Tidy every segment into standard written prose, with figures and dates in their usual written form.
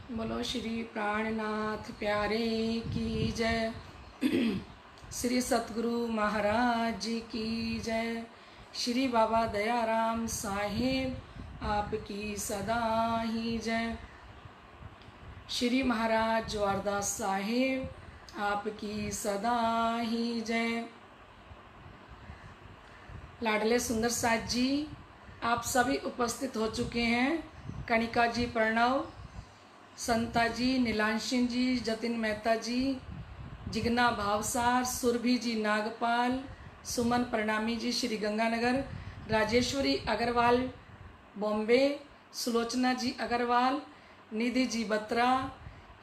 बोलो श्री प्राणनाथ प्यारे की जय। श्री सतगुरु महाराज जी की जय। श्री बाबा दयाराम साहेब आपकी सदा ही जय। श्री महाराज ज्वारदास साहेब आपकी सदा ही जय। लाडले सुंदर साथ जी आप सभी उपस्थित हो चुके हैं। कणिका जी प्रणव, संता जी, नीलांशिन जी, जतिन मेहता जी, जिगना भावसार, सुरभि जी नागपाल, सुमन प्रणामी जी श्री गंगानगर, राजेश्वरी अग्रवाल बॉम्बे, सुलोचना जी अग्रवाल, निधि जी बत्रा,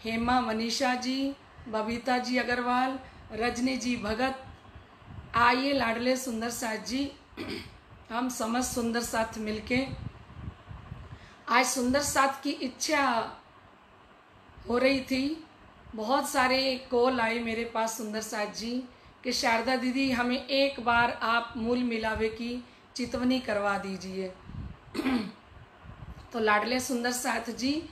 हेमा मनीषा जी, बबीता जी अग्रवाल, रजनी जी भगत। आइए लाडले सुंदर साथ जी, हम समस्त सुंदर साथ मिलके आज सुंदर साथ की इच्छा हो रही थी। बहुत सारे कॉल आए मेरे पास सुंदर साथ जी कि शारदा दीदी हमें एक बार आप मूल मिलावे की चितवनी करवा दीजिए। तो लाडले सुंदर साथ जी,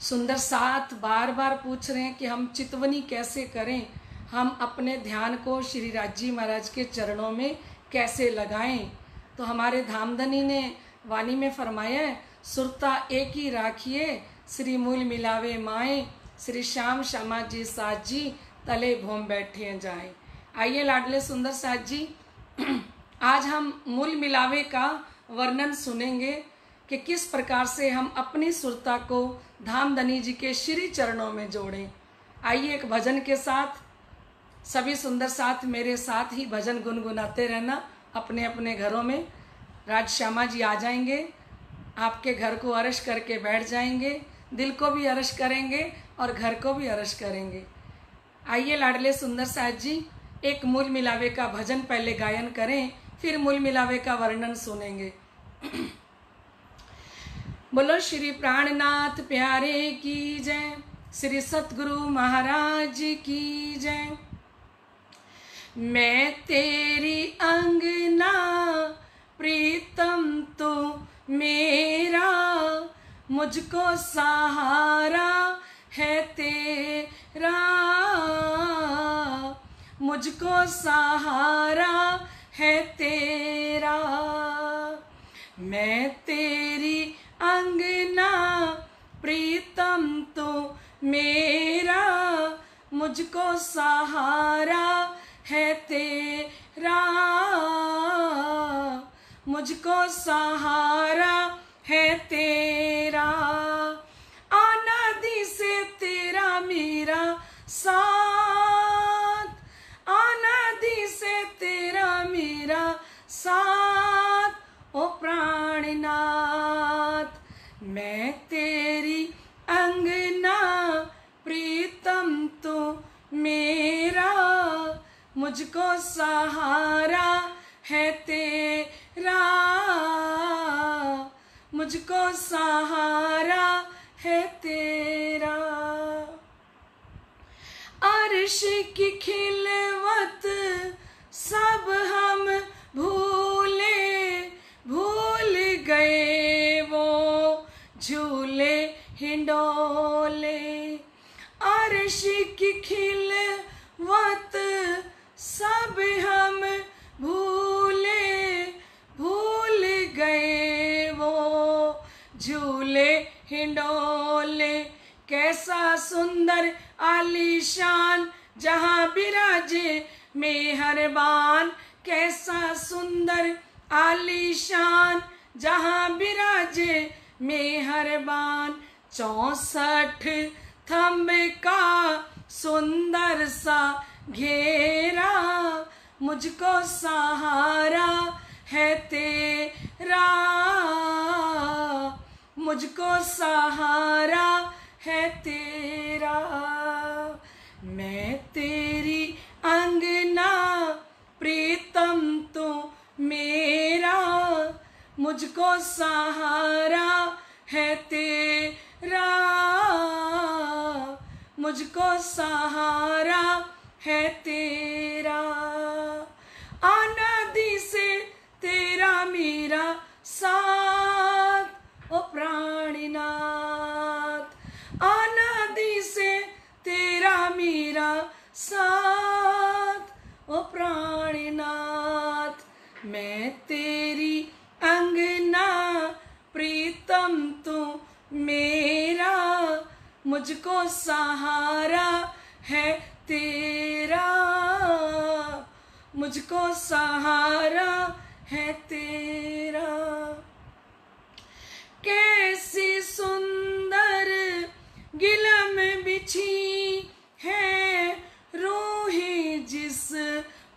सुंदर साथ बार बार पूछ रहे हैं कि हम चितवनी कैसे करें, हम अपने ध्यान को श्री राजी महाराज के चरणों में कैसे लगाएं। तो हमारे धामधनी ने वाणी में फरमाया है, सुरता एक ही राखिए श्री मूल मिलावे माए, श्री श्याम श्यामा जी साथ जी तले भोम बैठे जाए। आइए लाडले सुंदर साथ जी, आज हम मूल मिलावे का वर्णन सुनेंगे कि किस प्रकार से हम अपनी सुरता को धामधनी जी के श्री चरणों में जोड़ें। आइए एक भजन के साथ सभी सुंदर साथ मेरे साथ ही भजन गुनगुनाते रहना अपने अपने घरों में। राज श्यामा जी आ जाएंगे, आपके घर को अर्श करके बैठ जाएंगे, दिल को भी अर्श करेंगे और घर को भी अर्श करेंगे। आइए लाडले सुंदर साथ जी, एक मूल मिलावे का भजन पहले गायन करें, फिर मूल मिलावे का वर्णन सुनेंगे। बोलो श्री प्राणनाथ प्यारे की जय, श्री सतगुरु महाराज की जय। मैं तेरी अंगना प्रीतम तो मेरा, मुझको सहारा है तेरा, मुझको सहारा है तेरा। मैं तेरी अंगना प्रीतम तो मेरा, मुझको सहारा है तेरा, मुझको सहारा है तेरा। अनादि से तेरा मेरा साथ, अनादि से तेरा मेरा साथ, ओ प्राणनाथ। मैं तेरी अंगना प्रीतम तो मेरा, मुझको सहारा है तेरा, मुझको सहारा है तेरा। अर्श की खिलवत सब हम भूले, भूल गए वो झूले हिंडोले। अर्श की खिलवत सब हम भूले, भूल गए वो झूले हिंडोले। कैसा सुंदर आलीशान जहाँ बिराजे मेहरबान, कैसा सुंदर आलीशान जहाँ बिराजे मेहरबान। 64 थंब का सुंदर सा घेरा, मुझको सहारा है तेरा, मुझको सहारा है तेरा। मैं तेरी अंगना प्रीतम तो मेरा, मुझको सहारा है तेरा, मुझको सहारा है तेरा। अनादि से तेरा मेरा साथ, ओ प्राणनाथ। मैं तेरी अंगना प्रीतम तू मेरा, मुझको सहारा है तेरा, मुझको सहारा है तेरा। कैसी सुंदर गिलम बिछी है रूही जिस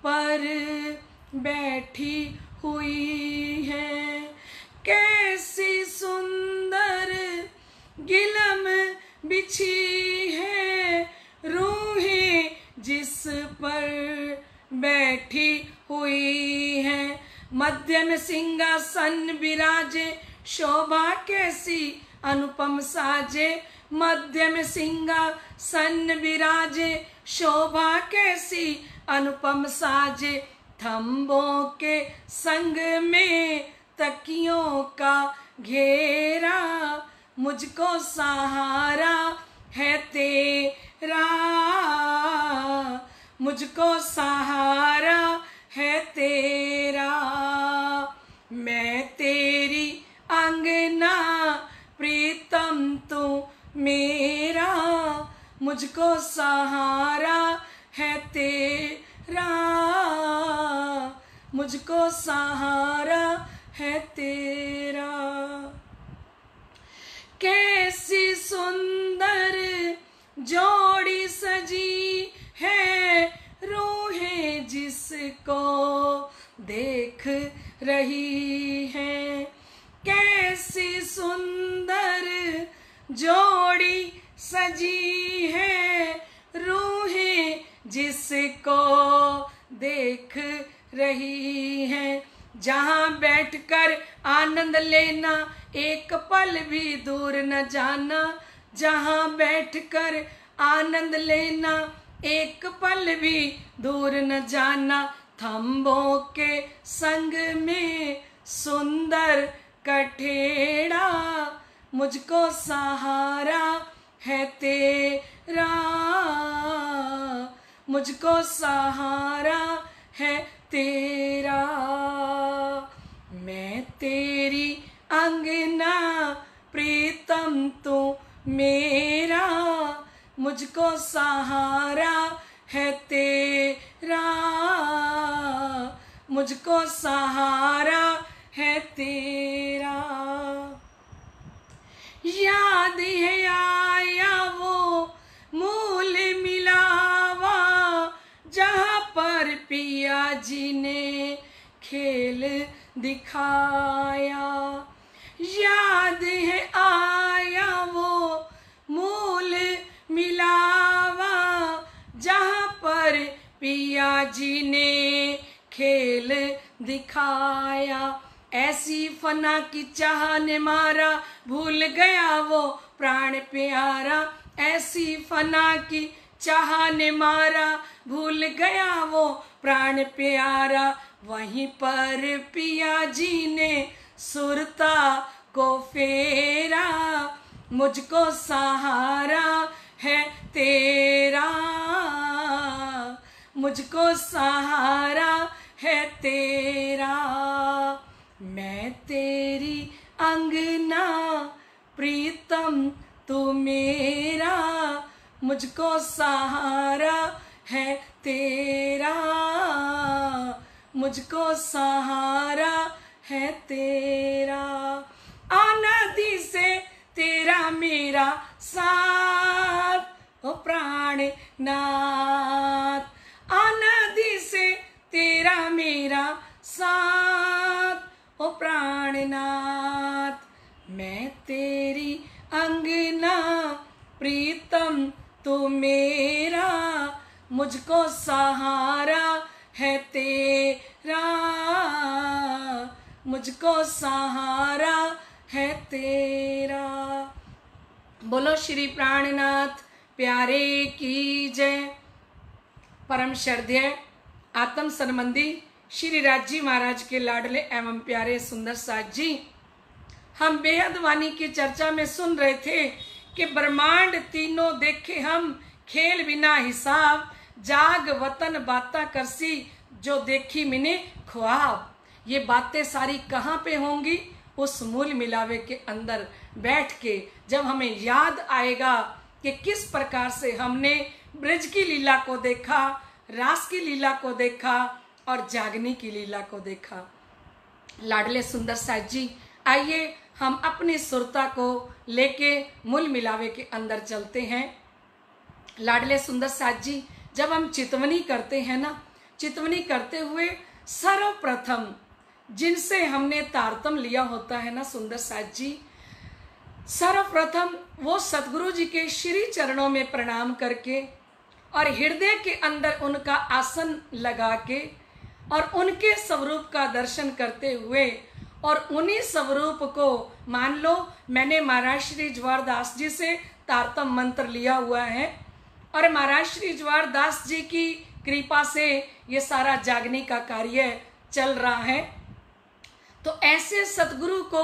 पर बैठी हुई है, कैसी सुंदर गिलम बिछी है रूही जिस पर बैठी हुई है। मध्य में सिंहासन विराजे शोभा कैसी अनुपम साजे, मध्य में सिंहासन विराजे शोभा कैसी अनुपम साजे। थंबों के संग में तकियों का घेरा, मुझको सहारा है तेरा, मुझको सहारा है तेरा। मैं तेरी अंगना प्रीतम तू मेरा, मुझको सहारा है तेरा, मुझको सहारा है तेरा। कैसी सुंदर जोड़ी सजी है रूहे जिसको देख रही है, कैसी सुंदर जोड़ी सजी है रूहे जिसको देख रही है। जहाँ बैठकर आनंद लेना एक पल भी दूर न जाना, जहाँ बैठकर आनंद लेना एक पल भी दूर न जाना। थंबों के संग में सुंदर कठेड़ा, मुझको सहारा है तेरा, मुझको सहारा है तेरा। मैं तेरी अंगना प्रीतम तू मेरा, मुझको सहारा है तेरा, मुझको सहारा है तेरा। याद है आया वो मूल मिलावा, जहाँ पर पिया जी ने खेल दिखाया। याद है आया वो मूल मिलावा, जहाँ पर पिया जी ने खेल दिखाया। ऐसी फना की चाह ने मारा, भूल गया वो प्राण प्यारा। ऐसी फना की चाह ने मारा, भूल गया वो प्राण प्यारा। वहीं पर पिया जी ने सुरता को फेरा, मुझको सहारा है तेरा, मुझको सहारा है तेरा। मैं तेरी अंगना प्रीतम तू मेरा, मुझको सहारा है तेरा, मुझको सहारा है तेरा। अनादि से तेरा मेरा साथ ओ प्राणनाथ, अनादि से तेरा मेरा साथ ओ प्राणनाथ। मैं तेरी अंगना प्रीतम तू मेरा, मुझको सहारा है तेरा, मुझको सहारा है तेरा। बोलो श्री प्राणनाथ प्यारे की जय। परम श्रद्धेय आत्म संबंधी श्री राजी महाराज के लाडले एवं प्यारे सुंदर साथ जी, हम बेहद वाणी की चर्चा में सुन रहे थे कि ब्रह्मांड तीनों देखे हम, खेल बिना हिसाब, जाग वतन बाता करसी, जो देखी मिने ख्वाब। ये बातें सारी कहाँ पे होंगी? उस मूल मिलावे के अंदर बैठ के जब हमें याद आएगा कि किस प्रकार से हमने ब्रज की लीला को देखा, रास की लीला को देखा और जागनी की लीला को देखा। लाडले सुंदर साथ जी, आइए हम अपनी सुरता को लेके मूल मिलावे के अंदर चलते हैं। लाडले सुंदर साथ जी, जब हम चितवनी करते हैं ना, चितवनी करते हुए सर्वप्रथम जिनसे हमने तारतम लिया होता है ना सुंदर साथ जी, सर्वप्रथम वो सतगुरु जी के श्री चरणों में प्रणाम करके और हृदय के अंदर उनका आसन लगा के और उनके स्वरूप का दर्शन करते हुए और उन्हीं स्वरूप को, मान लो मैंने महाराज श्री ज्वार दास जी से तारतम मंत्र लिया हुआ है और महाराज श्री ज्वार दास जी की कृपा से ये सारा जागने का कार्य चल रहा है। तो ऐसे सतगुरु को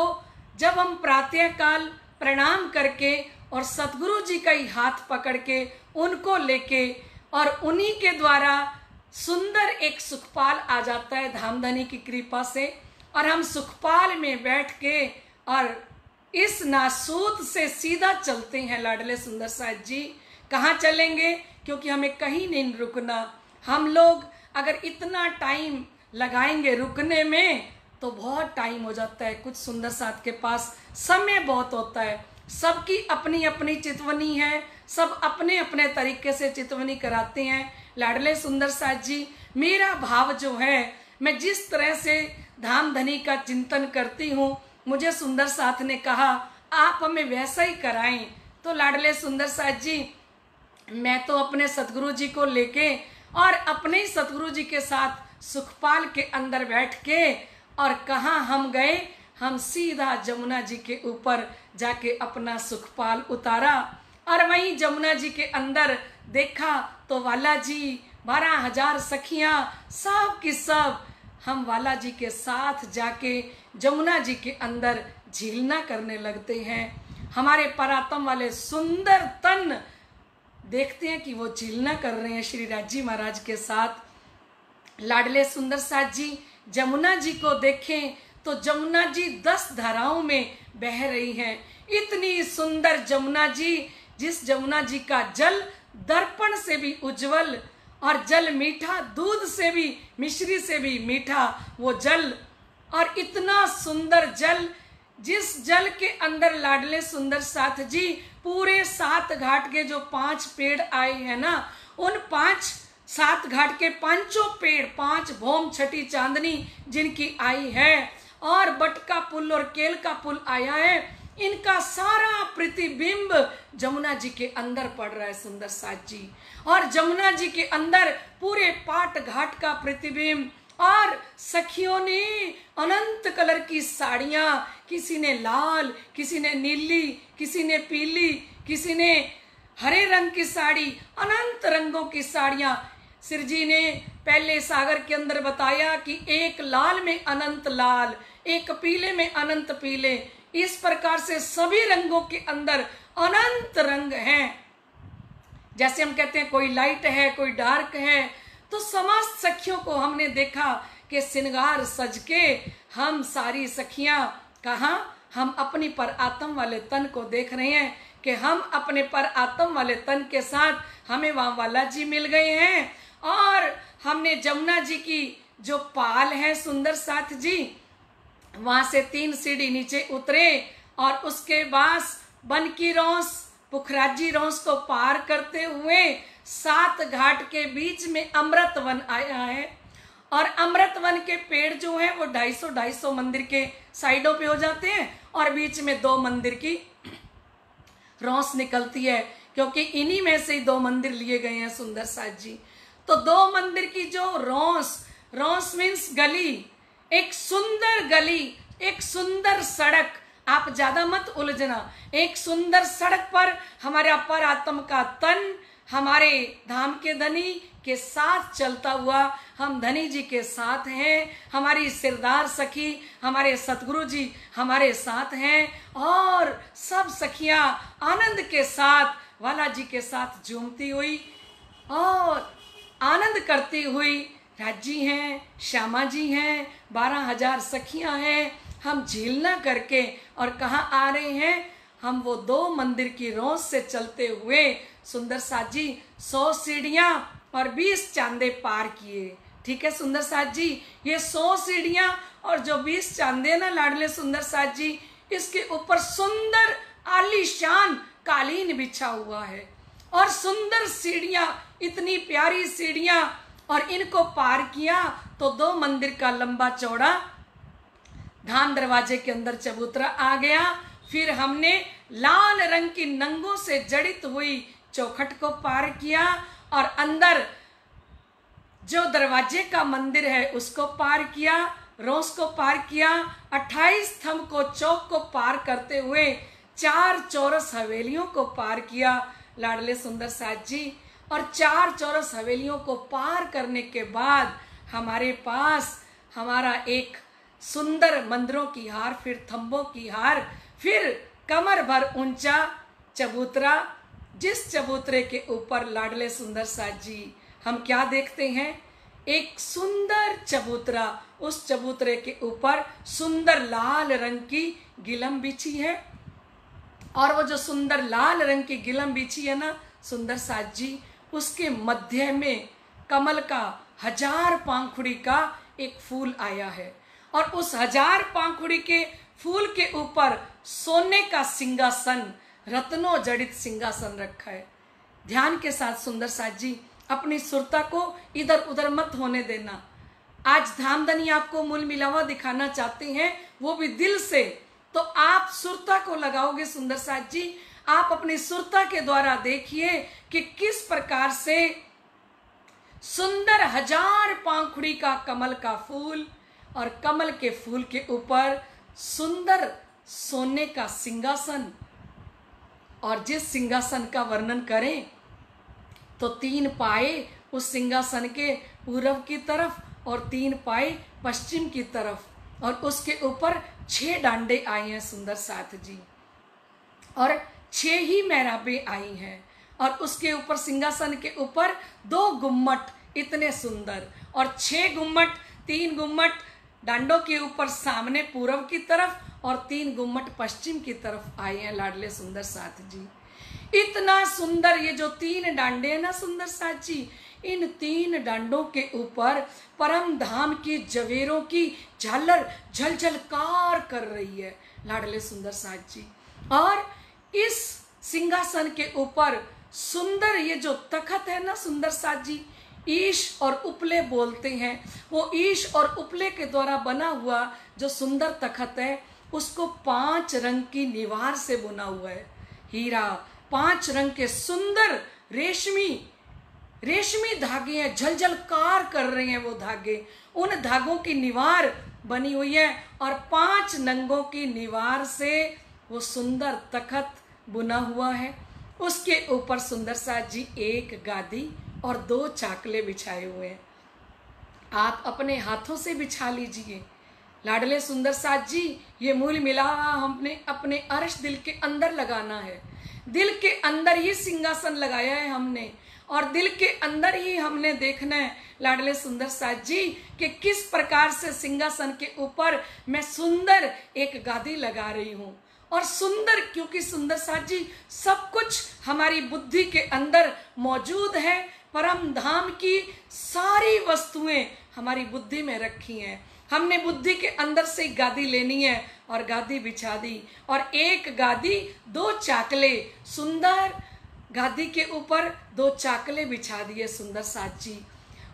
जब हम प्रातः काल प्रणाम करके और सतगुरु जी का ही हाथ पकड़ के उनको लेके और उन्हीं के द्वारा सुंदर एक सुखपाल आ जाता है धामधनी की कृपा से, और हम सुखपाल में बैठ के और इस नासूत से सीधा चलते हैं लाडले सुंदर साथ जी। कहाँ चलेंगे? क्योंकि हमें कहीं नहीं रुकना। हम लोग अगर इतना टाइम लगाएंगे रुकने में तो बहुत टाइम हो जाता है। कुछ सुंदर साथ के पास समय बहुत होता है, सबकी अपनी अपनी चितवनी है, सब अपने अपने तरीके से चितवनी कराते हैं। लाडले सुंदर साथ जी, मेरा भाव जो है, मैं जिस तरह से धामधनी का चिंतन करती हूँ, मुझे सुंदर साथ ने कहा आप हमें वैसा ही कराएं। तो लाडले सुंदर साथ जी, मैं तो अपने सतगुरु जी को लेके और अपने ही सतगुरु जी के साथ सुखपाल के अंदर बैठ के और कहाँ हम गए, हम सीधा जमुना जी के ऊपर जाके अपना सुखपाल उतारा और वहीं जमुना जी के अंदर देखा तो वाला जी 12,000 सखियां सब की सब हम वाला जी के साथ जाके जमुना जी के अंदर झीलना करने लगते हैं। हमारे परातम वाले सुंदर तन देखते हैं कि वो झीलना कर रहे हैं श्री राजी महाराज के साथ। लाडले सुंदर साथ जी जमुना जी को देखें तो जमुना जी 10 धाराओं में बह रही हैं। इतनी सुंदर जमुना जी, जिस जमुना जी का जल दर्पण से भी उज्जवल और जल मीठा, दूध से भी, मिश्री से भी मीठा वो जल, और इतना सुंदर जल, जिस जल के अंदर लाडले सुंदर साथ जी पूरे 7 घाट के जो 5 पेड़ आए हैं ना, उन 7 घाट के 5 पेड़, 5 भौम छठी चांदनी जिनकी आई है और बट का पुल और केल का पुल आया है, इनका सारा प्रतिबिंब जमुना जी के अंदर पड़ रहा है सुंदर साथ जी। और जमुना जी के अंदर पूरे पाट घाट का प्रतिबिंब, और सखियों ने अनंत कलर की साड़ियां, किसी ने लाल, किसी ने नीली, किसी ने पीली, किसी ने हरे रंग की साड़ी, अनंत रंगों की साड़ियां। सिर जी ने पहले सागर के अंदर बताया कि एक लाल में अनंत लाल, एक पीले में अनंत पीले, इस प्रकार से सभी रंगों के अंदर अनंत रंग हैं। जैसे हम कहते हैं कोई लाइट है, कोई डार्क है, तो समस्त सखियों को हमने देखा कि श्रृंगार सज के हम सारी सखियां कहाँ, हम अपनी पर आत्म वाले तन को देख रहे हैं कि हम अपने पर आत्म वाले तन के साथ हमें वहां वाला जी मिल गए हैं। और हमने जमुना जी की जो पाल है सुंदर साथ जी, वहां से 3 सीढ़ी नीचे उतरे और उसके बाद बन की रौस, पुखराजी रौस को पार करते हुए 7 घाट के बीच में अमृत वन आया है। और अमृत वन के पेड़ जो है वो 250 मंदिर के साइडों पे हो जाते हैं और बीच में 2 मंदिर की रौस निकलती है, क्योंकि इन्हीं में से 2 मंदिर लिए गए हैं सुंदर साथ जी। तो 2 मंदिर की जो रौस मीन्स गली, एक सुंदर गली, एक सुंदर सड़क, आप ज्यादा मत उलझना, एक सुंदर सड़क पर हमारे अपर आत्म का तन हमारे धाम के धनी के साथ चलता हुआ, हम धनी जी के साथ हैं, हमारी सिरदार सखी, हमारे सतगुरु जी हमारे साथ हैं, और सब सखियां आनंद के साथ वाला जी के साथ झूमती हुई और आनंद करती हुई राज्जी हैं, श्यामा जी हैं, 12,000 सखियां हैं। हम झील ना करके और कहाँ आ रहे हैं, हम वो 2 मंदिर की रोज से चलते हुए सुंदर साथ जी 100 सीढ़ियां और 20 चांदे पार किए। ठीक है सुंदर साथ जी, ये 100 सीढ़ियां और जो 20 चांदे ना लाडले सुंदर साथ जी, इसके ऊपर सुंदर आलीशान कालीन बिछा हुआ है और सुंदर सीढ़ियां, इतनी प्यारी सीढ़ियां, और इनको पार किया तो 2 मंदिर का लंबा चौड़ा धाम दरवाजे के अंदर चबूतरा आ गया। फिर हमने लाल रंग की नंगों से जड़ित हुई चौखट को पार किया और अंदर जो दरवाजे का मंदिर है उसको पार किया, रोज को पार किया। 28 स्तंभ को, चौक को पार करते हुए 4 चौरस हवेलियों को पार किया लाडले सुंदर साथ जी। और 4 चौरस हवेलियों को पार करने के बाद हमारे पास हमारा एक सुंदर मंदिरों की हार, फिर थंबों की हार, फिर कमर भर ऊंचा चबूतरा, जिस चबूतरे के ऊपर लाडले सुंदर साथ जी हम क्या देखते हैं, एक सुंदर चबूतरा। उस चबूतरे के ऊपर सुंदर लाल रंग की गिलम बिछी है और वो जो सुंदर लाल रंग की गिलम बिछी है ना सुंदर साथ जी, उसके मध्य में कमल का 1000 पांखुड़ी का एक फूल आया है और उस 1000 पांखुड़ी के फूल के ऊपर सोने का सिंहासन, रत्नों जड़ित सिंहासन रखा है। ध्यान के साथ सुंदर साथ जी अपनी सुरता को इधर उधर मत होने देना। आज धामधनी आपको मूल मिलावा दिखाना चाहते हैं, वो भी दिल से, तो आप सुरता को लगाओगे सुंदर साथ जी। आप अपनी सुरता के द्वारा देखिए कि किस प्रकार से सुंदर 1000 पांखुड़ी का कमल का फूल और कमल के फूल के ऊपर सुंदर सोने का सिंहासन, और जिस सिंहासन का वर्णन करें तो 3 पाए उस सिंहासन के पूरब की तरफ और 3 पाए पश्चिम की तरफ, और उसके ऊपर 6 डांडे आए हैं सुंदर साथ जी, और 6 ही मेहराबें आई हैं, और उसके ऊपर सिंहासन के ऊपर 2 गुम्मट इतने सुंदर, और 6 गुम्मट, 3 गुम्मट डांडों के ऊपर सामने पूरब की तरफ और 3 गुम्मट पश्चिम की तरफ आए हैं लाडले सुंदर साथ जी। इतना सुंदर ये जो 3 डांडे हैं ना सुंदर साथ जी, इन 3 डांडों के ऊपर परम धाम की जवेरों की झालर झलझलकार कर रही है लाडले सुंदर साथ जी। और इस सिंहासन के ऊपर सुंदर ये जो तखत है ना सुंदर साथ जी, ईश और उपले बोलते हैं, वो ईश और उपले के द्वारा बना हुआ जो सुंदर तखत है उसको 5 रंग की निवार से बुना हुआ है। हीरा 5 रंग के सुंदर रेशमी धागे हैं, झलझलकार कर रहे हैं वो धागे, उन धागों की निवार बनी हुई है और 5 नंगों की निवार से वो सुंदर तखत बुना हुआ है। उसके ऊपर सुंदर साथ जी 1 गादी और 2 चाकले बिछाए हुए हैं। आप अपने हाथों से बिछा लीजिए लाडले सुंदर साथ जी। ये मूल मिलावा हमने अपने अर्श दिल के अंदर लगाना है, दिल के अंदर ही सिंहासन लगाया है हमने, और दिल के अंदर ही हमने देखना है लाडले सुंदर साथ जी कि किस प्रकार से सिंहासन के ऊपर मैं सुंदर एक गादी लगा रही हूँ। और सुंदर क्योंकि सुंदर साथ जी सब कुछ हमारी बुद्धि के अंदर मौजूद है, परम धाम की सारी वस्तुएं हमारी बुद्धि में रखी हैं। हमने बुद्धि के अंदर से गादी लेनी है और गादी बिछा दी, और 1 गादी 2 चाकले, सुंदर गादी के ऊपर 2 चाकले बिछा दिए सुंदर साथ जी।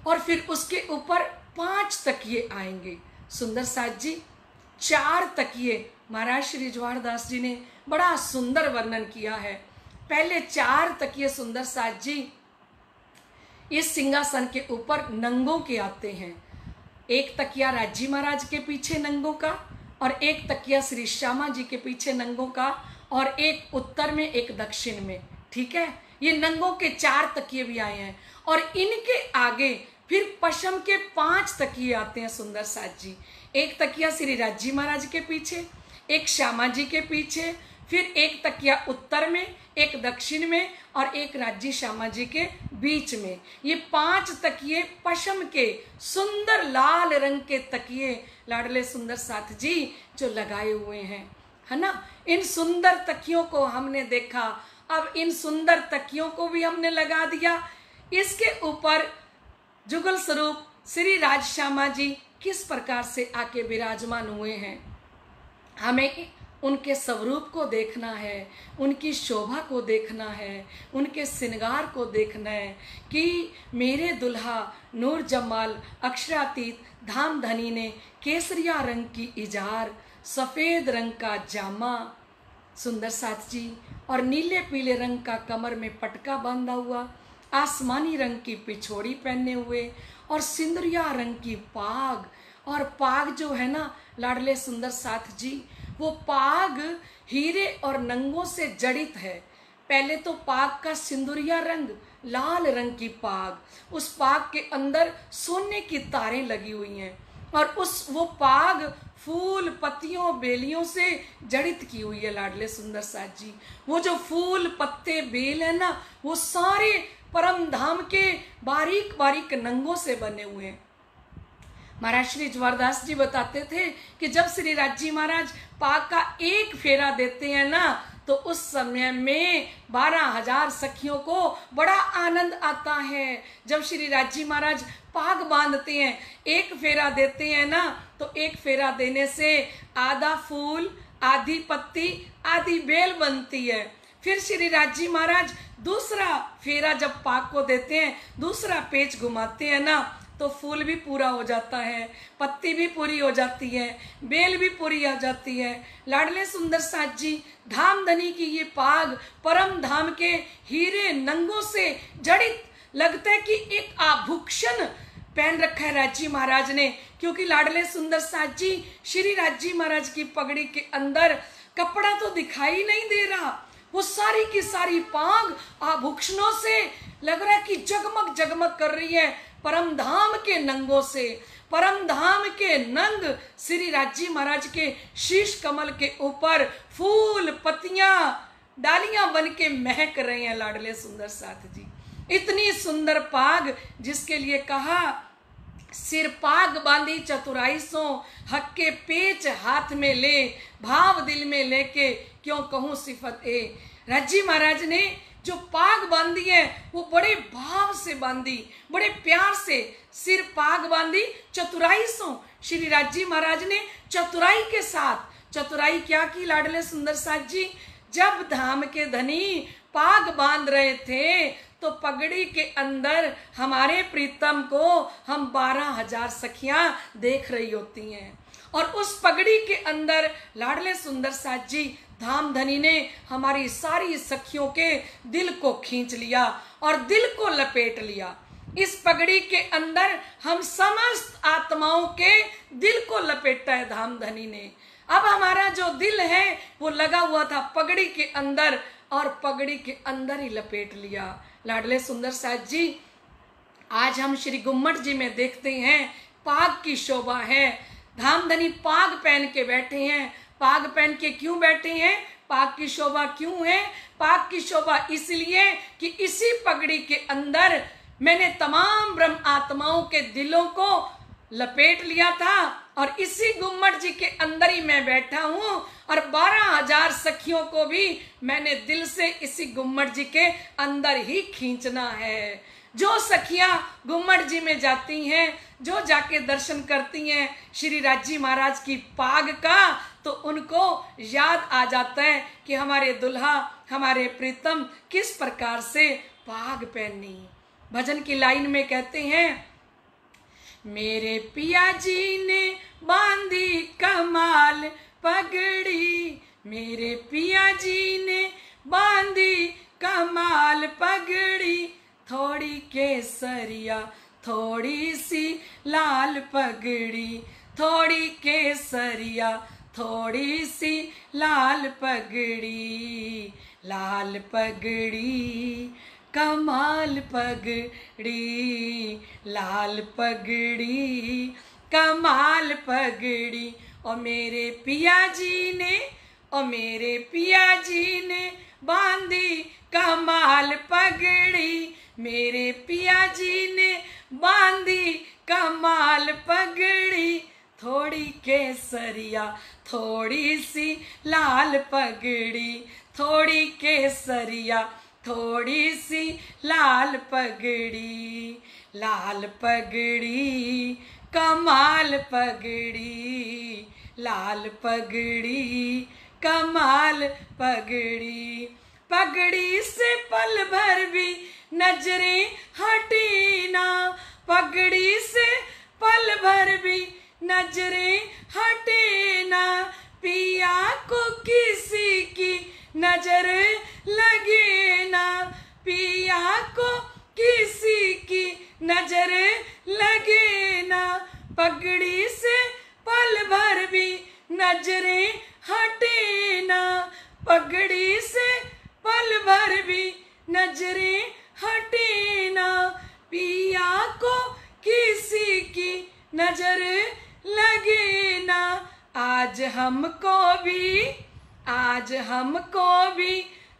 और फिर उसके ऊपर 5 तकिए आएंगे सुंदर साथ जी। 4 तकिए महाराज श्री जवाहर दास जी ने बड़ा सुंदर वर्णन किया है। पहले 4 तकिए सुंदर साथ जी इस सिंहासन के ऊपर नंगों के आते हैं। 1 तकिया राज्जी महाराज के पीछे नंगों का, और 1 तकिया श्री श्यामा जी के पीछे नंगों का, और 1 उत्तर में 1 दक्षिण में। ठीक है, ये नंगों के 4 तकिए भी आए हैं, और इनके आगे फिर पश्चिम के 5 तकिए आते हैं सुंदर साथ जी। 1 तकिया श्री राज्जी महाराज के पीछे, 1 श्यामा जी के पीछे, फिर एक तकिया उत्तर में, एक दक्षिण में और एक राज्य श्यामा जी के बीच में। ये 5 तकिए पशम के सुंदर लाल रंग के तकिए लाडले सुंदर साथ जी जो लगाए हुए हैं, है ना। इन सुंदर तकियों को हमने देखा, अब इन सुंदर तकियों को भी हमने लगा दिया। इसके ऊपर जुगल स्वरूप श्री राज श्यामा जी किस प्रकार से आके विराजमान हुए हैं, हमें उनके स्वरूप को देखना है, उनकी शोभा को देखना है, उनके श्रृंगार को देखना है कि मेरे दुल्हा नूर जमाल अक्षरातीत धाम धनी ने केसरिया रंग की इजार, सफेद रंग का जामा सुंदर साथ जी और नीले पीले रंग का कमर में पटका बांधा हुआ, आसमानी रंग की पिछोड़ी पहने हुए और सिंदूरिया रंग की पाग। और पाग जो है ना लाडले सुंदर साथ जी, वो पाग हीरे और नंगों से जड़ित है। पहले तो पाग का सिंदूरिया रंग, लाल रंग की पाग, उस पाग के अंदर सोने की तारें लगी हुई हैं और वो पाग फूल पत्तियों बेलियों से जड़ित की हुई है लाडले सुंदर साथ जी। वो जो फूल पत्ते बेल है ना, वो सारे परम धाम के बारीक बारीक नंगों से बने हुए हैं। महाराज श्री जवारदास जी बताते थे कि जब श्री राज जी महाराज पाग का एक फेरा देते हैं ना, तो उस समय में 12,000 सखियों को बड़ा आनंद आता है। जब श्री राज जी महाराज पाग बांधते हैं, एक फेरा देते हैं ना, तो एक फेरा देने से आधा फूल, आधी पत्ती, आधी बेल बनती है। फिर श्री राज जी महाराज दूसरा फेरा जब पाग को देते हैं, दूसरा पेच घुमाते हैं ना, तो फूल भी पूरा हो जाता है, पत्ती भी पूरी हो जाती है, बेल भी पूरी हो जाती है। लाडले सुंदर साथ जी धाम धनी की ये पाग परम धाम के हीरे नंगों से जड़ित लगता है कि एक आभूषण पहन रखा है राज जी महाराज ने, क्योंकि लाडले सुंदर साथ जी श्री राज जी महाराज की पगड़ी के अंदर कपड़ा तो दिखाई नहीं दे रहा, वो सारी की सारी पाग आभूषणों से लग रहा है कि जगमग जगमग कर रही है, परम धाम के नंगों से। परम धाम के नंग श्री राज जी महाराज के शीश कमल के ऊपर फूल पत्तियां डालियां बन के महक रहे हैं लाडले सुंदर साथ जी। इतनी सुंदर पाग जिसके लिए कहा सिर पाग बांधी चतुराई सो, हक्के पेच हाथ में ले, भाव दिल में लेके क्यों कहूं सिफत ए। राज जी महाराज ने जो पाग बांधी है वो बड़े भाव से बांधी, बड़े प्यार से सिर पाग बांधी चतुराई सो। श्री राज जी महाराज ने चतुराई के साथ, चतुराई क्या की लाडले सुंदर साथ जी, जब धाम के धनी पाग बांध रहे थे तो पगड़ी के अंदर हमारे प्रीतम को हम 12,000 सखियां देख रही होती हैं, और उस पगड़ी के अंदर लाडले सुंदर साथ जी धाम धनी ने हमारी सारी सखियों के दिल को खींच लिया और दिल को लपेट लिया। इस पगड़ी के अंदर हम समस्त आत्माओं के दिल को लपेटा है धाम धनी ने। अब हमारा जो दिल है वो लगा हुआ था पगड़ी के अंदर, और पगड़ी के अंदर ही लपेट लिया। लाडले सुंदर साथ जी आज हम श्री गुम्मट जी में देखते हैं पाग की शोभा है, धाम धनी पाग पहन के बैठे हैं। पाग पहन के क्यों बैठे हैं, पाग की शोभा क्यों है? पाग की शोभा इसलिए कि इसी पगड़ी के अंदर मैंने तमाम ब्रह्म आत्माओं के दिलों को लपेट लिया था, और इसी गुम्मट जी के अंदर ही मैं बैठा हूं, और 12,000 सखियों को भी मैंने दिल से इसी गुम्मट जी के अंदर ही खींचना है। जो सखियां गुम्मट जी में जाती हैं, जो जाके दर्शन करती हैं श्री राज जी महाराज की पाग का, तो उनको याद आ जाता है कि हमारे दुल्हा, हमारे प्रीतम किस प्रकार से पाग पहनी। भजन की लाइन में कहते हैं, मेरे पिया जी ने बांधी कमाल पगड़ी, मेरे पिया जी ने बांधी कमाल पगड़ी, थोड़ी केसरिया थोड़ी सी लाल पगड़ी, थोड़ी केसरिया थोड़ी सी लाल पगड़ी, लाल पगड़ी कमाल पगड़ी, लाल पगड़ी कमाल पगड़ी। और मेरे पिया जी ने, और मेरे पिया जी ने बांधी कमाल पगड़ी, मेरे पिया जी ने बांधी कमाल पगड़ी, थोड़ी केसरिया थोड़ी सी लाल पगड़ी, थोड़ी केसरिया थोड़ी सी लाल पगड़ी, लाल पगड़ी कमाल पगड़ी, लाल पगड़ी कमाल पगड़ी, पगड़ी से पल भर भी नजरें हटी ना, पगड़ी से पल भर भी नजरें हटे ना, पिया को किसी की नजर लगे ना, पिया को किसी की नजर लगे ना, पगड़ी से पल भर भी नजरें हटे ना, पगड़ी से पल भर भी नजरें हटे ना, पिया को किसी की नजर लगे ना, आज हमको भी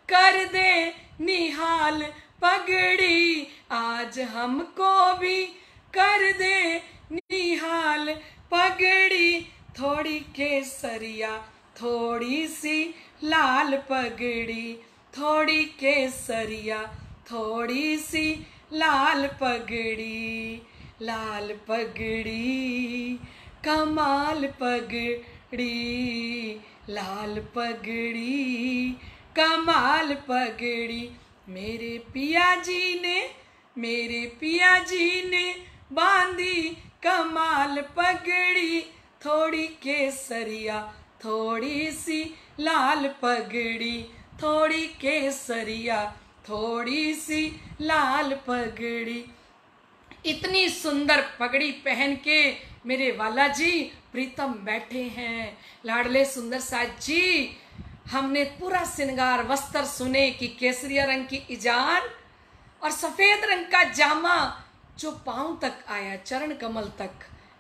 कर दे निहाल पगड़ी, आज हमको भी कर दे निहाल पगड़ी, थोड़ी केसरिया थोड़ी सी लाल पगड़ी, थोड़ी केसरिया थोड़ी सी लाल पगड़ी, लाल पगड़ी कमाल पगड़ी, लाल पगड़ी कमाल पगड़ी, मेरे पिया जी ने बांधी कमाल पगड़ी, थोड़ी केसरिया थोड़ी सी लाल पगड़ी, थोड़ी केसरिया थोड़ी सी लाल पगड़ी। इतनी सुंदर पगड़ी पहन के मेरे वाला जी प्रीतम बैठे हैं। लाडले सुंदर साथ जी, हमने पूरा श्रृंगार वस्त्र सुने कि केसरिया रंग की इजार और सफेद रंग का जामा जो पांव तक आया, चरण कमल तक,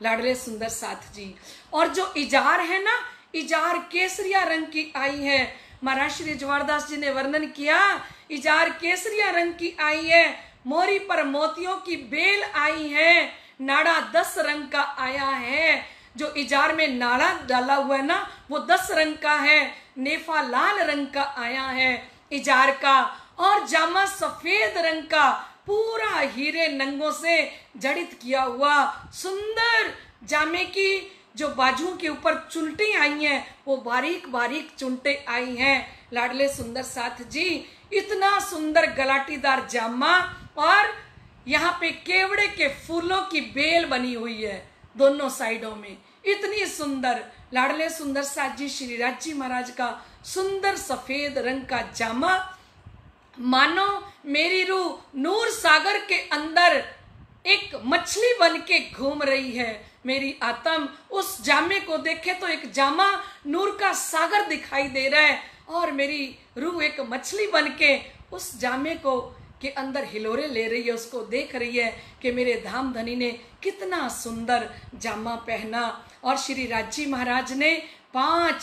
लाडले सुंदर साथ जी। और जो इजार है ना, इजार केसरिया रंग की आई है। महाराज श्री जवाहरदास जी ने वर्णन किया, इजार केसरिया रंग की आई है, मोरी पर मोतियों की बेल आई है, नाड़ा 10 रंग का आया है। जो इजार में नाड़ा डाला हुआ है ना, वो 10 रंग का है, नेफा लाल रंग का आया है इजार का, और जामा सफेद रंग का, पूरा हीरे नंगों से जड़ित किया हुआ सुंदर जामे की जो बाजुओं के ऊपर चुनटे आई हैं, वो बारीक बारीक चुनटे आई हैं। लाडले सुंदर साथ जी, इतना सुंदर गलाटीदार जामा, और यहाँ पे केवड़े के फूलों की बेल बनी हुई है दोनों साइडों में, इतनी सुंदर। लाडले सुंदर साथ जी श्री राज महाराज का सुंदर सफेद रंग का जामा, मानो मेरी रूह नूर सागर के अंदर एक मछली बन के घूम रही है। मेरी आत्म उस जामे को देखे तो एक जामा नूर का सागर दिखाई दे रहा है, और मेरी रूह एक मछली बन के उस जामे को के अंदर हिलोरे ले रही है, उसको देख रही है कि मेरे धाम धनी ने कितना सुंदर जामा पहना। और श्री राजी महाराज ने 5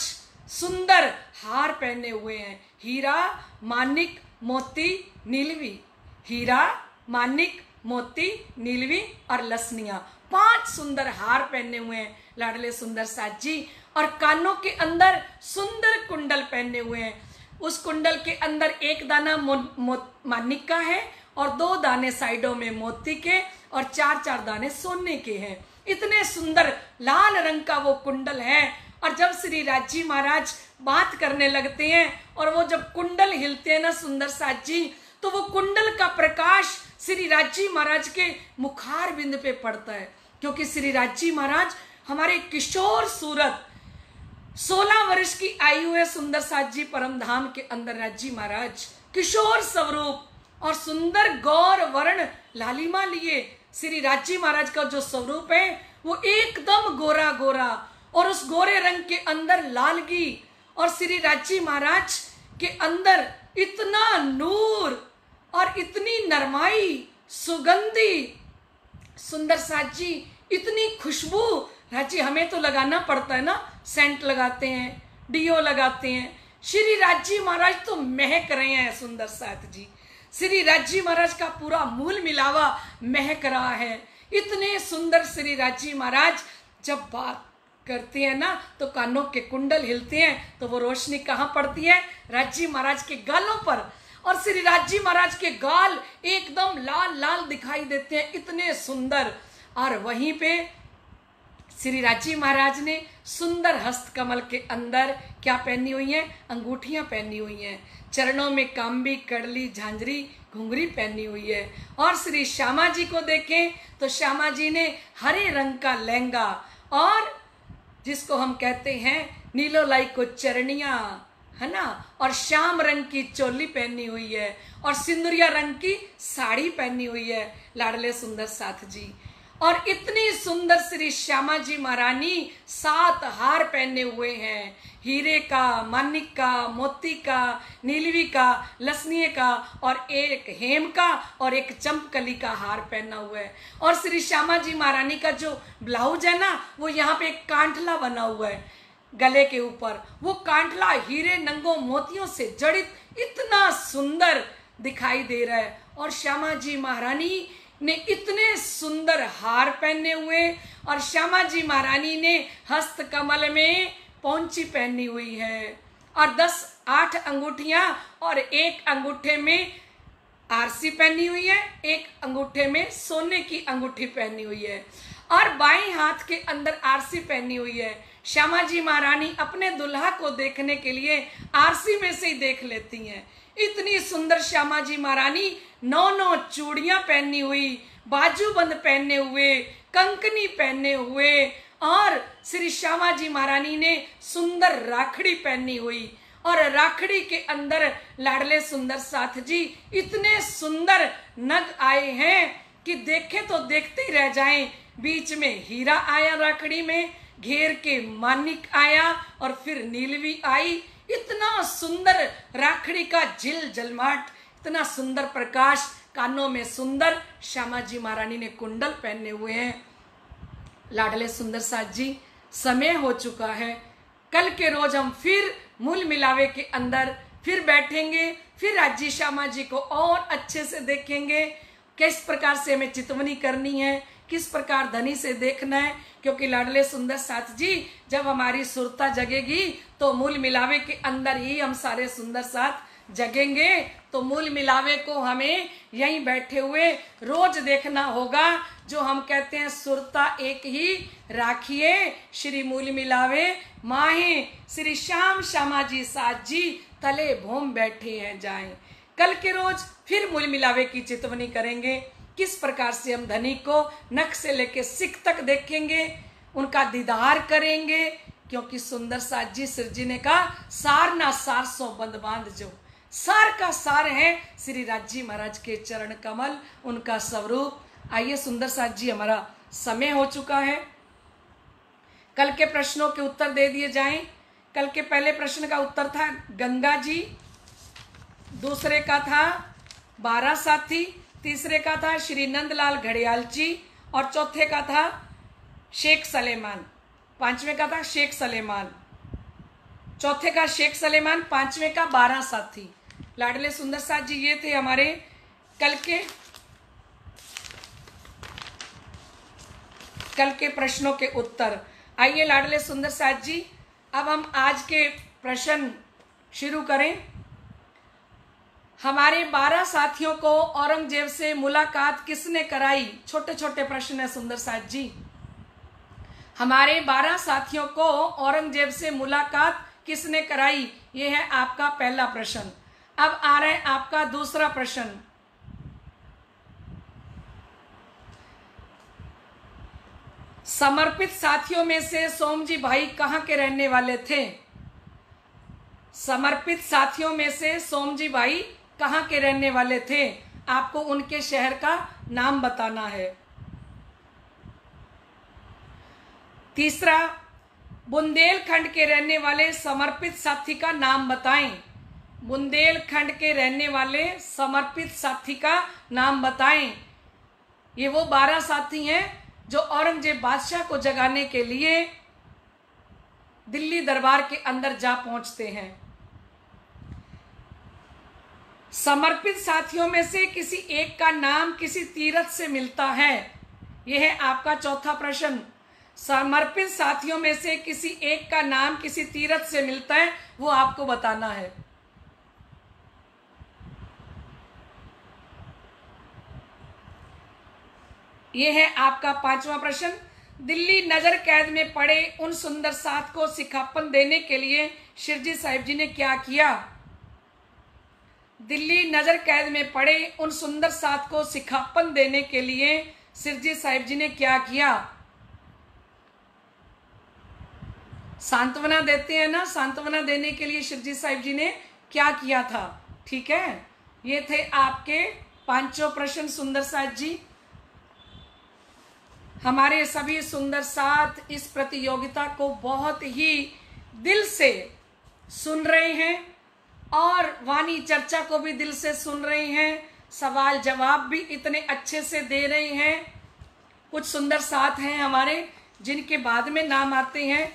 सुंदर हार पहने हुए हैं, हीरा मानिक मोती नीलवी, हीरा मानिक मोती नीलवी और लसनिया, 5 सुंदर हार पहने हुए हैं लाडले सुंदर साथ जी। और कानों के अंदर सुंदर कुंडल पहने हुए हैं। उस कुंडल के अंदर एक दाना मानिक का है, और 2 दाने साइडों में मोती के, और 4-4 दाने सोने के हैं। इतने सुंदर लाल रंग का वो कुंडल है। और जब श्री राजी महाराज बात करने लगते हैं, और वो जब कुंडल हिलते हैं ना सुंदर साथ जी, तो वो कुंडल का प्रकाश श्री राजी महाराज के मुखार बिंद पे पड़ता है। क्योंकि श्री राजी महाराज हमारे किशोर सूरत, 16 वर्ष की आयु है सुंदर साथ जी परम धाम के अंदर। राजी महाराज किशोर स्वरूप और सुंदर गौर वर्ण लालिमा लिए श्री राजी महाराज का जो स्वरूप है वो एकदम गोरा गोरा, और उस गोरे रंग के अंदर लालगी, और श्री राजी महाराज के अंदर इतना नूर और इतनी नरमाई, सुगंधी, सुंदर साथ जी इतनी खुशबू। राजी हमें तो लगाना पड़ता है ना, सेंट लगाते हैं, डियो लगाते हैं, श्री राज्य महाराज तो महक रहे हैं सुंदर साथ जी। श्री राज्य महाराज का पूरा मूल मिलावा महक रहा है। इतने सुंदर श्री राज्य महाराज जब बात करते हैं ना तो कानों के कुंडल हिलते हैं, तो वो रोशनी कहाँ पड़ती है? राज्य महाराज के गालों पर। और श्री राज्य महाराज के गाल एकदम लाल लाल दिखाई देते हैं, इतने सुंदर। और वहीं पे श्री राज्य महाराज ने सुंदर हस्त कमल के अंदर क्या पहनी हुई है? अंगूठियां पहनी हुई हैं। चरणों में कांबी, कड़ली, झांझरी, घुंघरी पहनी हुई है। और श्री श्यामा जी को देखें तो श्यामा जी ने हरे रंग का लहंगा और जिसको हम कहते हैं नीलो लाई को चरनिया, है ना, और श्याम रंग की चोली पहनी हुई है और सिंदूरिया रंग की साड़ी पहनी हुई है लाडले सुंदर साथ जी। और इतनी सुंदर श्री श्यामा जी महारानी 7 हार पहने हुए हैं, हीरे का, मानिक का, मोती का, नीलवी का, लसनिए का और एक हेम का और एक चंपकली का हार पहना हुआ है। और श्री श्यामा जी महारानी का जो ब्लाउज है ना, वो यहाँ पे एक कांठला बना हुआ है गले के ऊपर। वो कांठला हीरे नंगों मोतियों से जड़ित इतना सुंदर दिखाई दे रहा है। और श्यामा जी महारानी ने इतने सुंदर हार पहने हुए और श्यामा जी महारानी ने हस्त कमल में पौंची पहनी हुई है और 8 अंगूठियां और एक अंगूठे में आरसी पहनी हुई है, एक अंगूठे में सोने की अंगूठी पहनी हुई है और बाएं हाथ के अंदर आरसी पहनी हुई है। श्यामा जी महारानी अपने दुल्हा को देखने के लिए आरसी में से ही देख लेती हैं। इतनी सुंदर श्यामा जी महारानी 9 चूड़ियां पहनी हुई, बाजूबंद पहने हुए, कंकनी पहने हुए और श्री श्यामा जी महारानी ने सुंदर राखड़ी पहनी हुई। और राखड़ी के अंदर लाडले सुंदर साथ जी इतने सुंदर नग आए हैं कि देखे तो देखते ही रह जाएं। बीच में हीरा आया, राखड़ी में घेर के मानिक आया और फिर नीलवी आई। इतना सुंदर राखड़ी का झिल झलमाट, इतना सुंदर प्रकाश, कानों में सुंदर श्यामा जी महारानी ने कुंडल पहने हुए हैं। लाडले सुंदर साथ जी, समय हो चुका है। कल के रोज हम फिर मूल मिलावे के अंदर फिर बैठेंगे, फिर राज्य श्यामा जी को और अच्छे से देखेंगे, किस प्रकार से हमें चितवनी करनी है, किस प्रकार धनी से देखना है। क्योंकि लाडले सुंदर साथ जी, जब हमारी सुरता जगेगी तो मूल मिलावे के अंदर ही हम सारे सुंदर साथ जगेंगे। तो मूल मिलावे को हमें यहीं बैठे हुए रोज देखना होगा। जो हम कहते हैं सुरता एक ही राखिए, श्री मूल मिलावे माहे, श्री श्याम श्यामा जी साथ जी तले भूम बैठे हैं जाएं। कल के रोज फिर मूल मिलावे की चितवनी करेंगे, किस प्रकार से हम धनी को नख से लेके सिख तक देखेंगे, उनका दीदार करेंगे। क्योंकि सुंदर साथ जी सिरजीने का सार ना सार सो बंद बांध, जो सार का सार है श्री राज्य महाराज के चरण कमल, उनका स्वरूप। आइए सुंदर साथ जी, हमारा समय हो चुका है। कल के प्रश्नों के उत्तर दे दिए जाएं। कल के पहले प्रश्न का उत्तर था गंगा जी, दूसरे का था 12 साथी, तीसरे का था श्री नंदलाल घड़ियाल जी और चौथे का था शेख सलेमान, पांचवें का था शेख सलेमान, चौथे का शेख सलेमान, पांचवें का 12 साथी। लाडले सुंदर साथ जी, ये थे हमारे कल के प्रश्नों के उत्तर। आइए लाडले सुंदर साथ जी, अब हम आज के प्रश्न शुरू करें। हमारे 12 साथियों को औरंगजेब से मुलाकात किसने कराई? छोटे छोटे प्रश्न है सुंदर साथ जी। हमारे 12 साथियों को औरंगजेब से मुलाकात किसने कराई? ये है आपका पहला प्रश्न। अब आ रहा है आपका दूसरा प्रश्न। समर्पित साथियों में से सोमजी भाई कहाँ के रहने वाले थे? समर्पित साथियों में से सोमजी भाई कहाँ के रहने वाले थे? आपको उनके शहर का नाम बताना है। तीसरा, बुंदेलखंड के रहने वाले समर्पित साथी का नाम बताएं। बुंदेलखंड के रहने वाले समर्पित साथी का नाम बताएं। ये वो 12 साथी हैं जो औरंगजेब बादशाह को जगाने के लिए दिल्ली दरबार के अंदर जा पहुंचते हैं। समर्पित साथियों में से किसी एक का नाम किसी तीर्थ से मिलता है। यह है आपका चौथा प्रश्न। समर्पित साथियों में से किसी एक का नाम किसी तीर्थ से मिलता है, वो आपको बताना है। यह है आपका पांचवा प्रश्न। दिल्ली नजर कैद में पड़े उन सुंदर साथ को सिखापन देने के लिए शिरजी साहिब जी ने क्या किया? दिल्ली नजर कैद में पड़े उन सुंदर साथ को सिखापन देने के लिए शिरजी साहिब जी ने क्या किया? सांत्वना देते हैं ना, सांत्वना देने के लिए शिरजी साहिब जी ने क्या किया था? ठीक है, ये थे आपके पांचों प्रश्न सुंदर साथ जी। हमारे सभी सुंदर साथ इस प्रतियोगिता को बहुत ही दिल से सुन रहे हैं और वाणी चर्चा को भी दिल से सुन रहे हैं। सवाल जवाब भी इतने अच्छे से दे रहे हैं। कुछ सुंदर साथ हैं हमारे जिनके बाद में नाम आते हैं।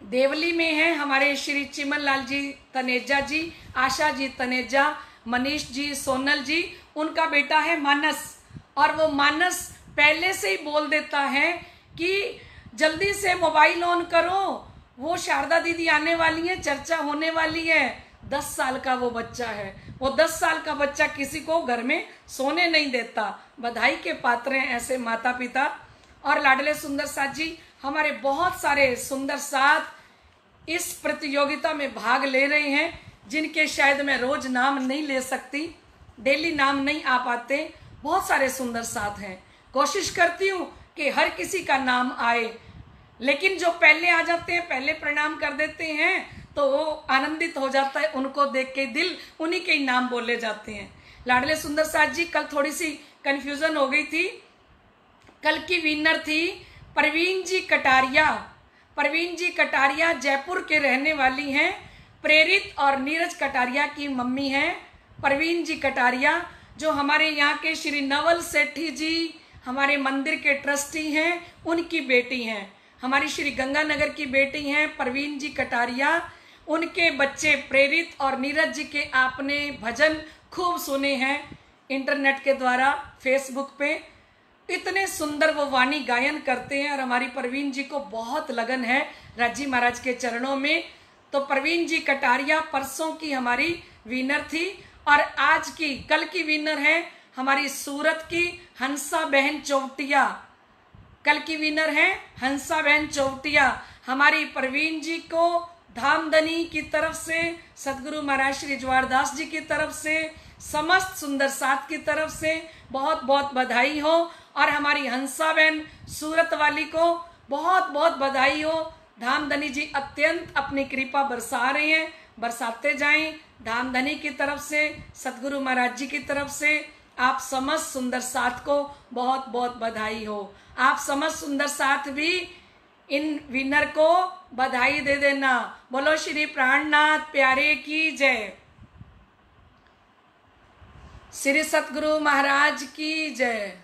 देवली में हैं हमारे श्री चिमन लाल जी तनेजा जी, आशा जी तनेजा, मनीष जी, सोनल जी। उनका बेटा है मानस, और वो मानस पहले से ही बोल देता है कि जल्दी से मोबाइल ऑन करो, वो शारदा दीदी आने वाली है, चर्चा होने वाली है। 10 साल का वो बच्चा है। वो 10 साल का बच्चा किसी को घर में सोने नहीं देता। बधाई के पात्र हैं ऐसे माता पिता। और लाडले सुंदर साथ जी, हमारे बहुत सारे सुंदर साथ इस प्रतियोगिता में भाग ले रहे हैं, जिनके शायद मैं रोज नाम नहीं ले सकती, डेली नाम नहीं आ पाते। बहुत सारे सुंदर साथ हैं। कोशिश करती हूँ कि हर किसी का नाम आए, लेकिन जो पहले आ जाते हैं, पहले प्रणाम कर देते हैं, तो वो आनंदित हो जाता है। उनको देख के दिल उन्हीं के ही नाम बोले जाते हैं। लाडले सुंदर साथ जी, कल थोड़ी सी कंफ्यूजन हो गई थी। कल की विनर थी परवीन जी कटारिया। परवीन जी कटारिया जयपुर के रहने वाली हैं। प्रेरित और नीरज कटारिया की मम्मी हैं परवीन जी कटारिया, जो हमारे यहाँ के श्री नवल सेठी जी हमारे मंदिर के ट्रस्टी हैं, उनकी बेटी हैं। हमारी श्री गंगानगर की बेटी हैं परवीन जी कटारिया। उनके बच्चे प्रेरित और नीरज जी के आपने भजन खूब सुने हैं इंटरनेट के द्वारा, फेसबुक पे। इतने सुंदर वो वाणी गायन करते हैं और हमारी परवीन जी को बहुत लगन है राजी महाराज के चरणों में। तो परवीन जी कटारिया परसों की हमारी विनर थी, और आज की कल की विनर है हमारी सूरत की हंसा बहन चौटिया। कल की विनर है हंसा बहन चौटिया। हमारी परवीन जी को धामधनी की तरफ से, सदगुरु महाराज श्री ज्वारदास जी की तरफ से, समस्त सुंदर साथ की तरफ से बहुत बहुत बधाई हो। और हमारी हंसा बहन सूरत वाली को बहुत बहुत बधाई हो। धामधनी जी अत्यंत अपनी कृपा बरसा रहे हैं, बरसाते जाएं। धामधनी की तरफ से, सदगुरु महाराज जी की तरफ से आप समस्त सुंदर साथ को बहुत बहुत बधाई हो। आप समस्त सुंदर साथ भी इन विनर को बधाई दे देना। बोलो श्री प्राणनाथ प्यारे की जय, श्री सतगुरु महाराज की जय।